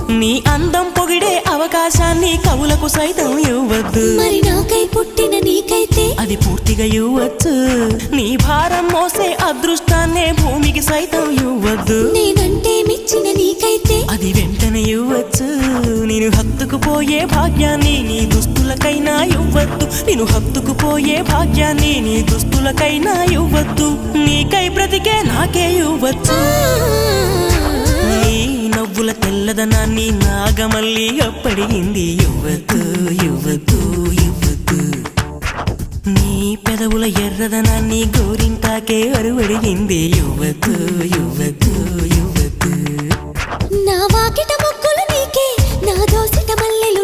నీ అందం పొగిడే అవకాశాన్ని కవులకు సైతం ఇవ్వద్దు. మరి నాకై పుట్టిన నీకైతే అది పూర్తిగా ఇవ్వచ్చు. నీ భారం మోసే అదృష్టాన్నే భూమికి సైతం ఇవ్వద్దు. నేనంటే మెచ్చిన నీకైతే అది వెంటనే ఇవ్వచ్చు. నేను హత్తుకుపోయే భాగ్యాన్ని నీ దుస్తులకైనా ఇవ్వద్దు. నేను హత్తుకుపోయే భాగ్యాన్ని నీ దుస్తులకైనా ఇవ్వద్దు. నీకై బ్రతికే నాకే ఇవ్వచ్చు. నీ నవ్వుల తెల్లదనాన్ని నాగమల్లి అప్పడిగింది. ఇవ్వద్దు ఇవ్వద్దు ఇవ్వద్దు. నీ పెదవుల ఎర్రదనాన్ని గోరింటాకే అరువడిగింది. ఇవ్వద్దు ఇవ్వద్దు ఇవ్వద్దు. నా వాకిట మొక్కులు నీకే, నా దోసిట మల్లెలు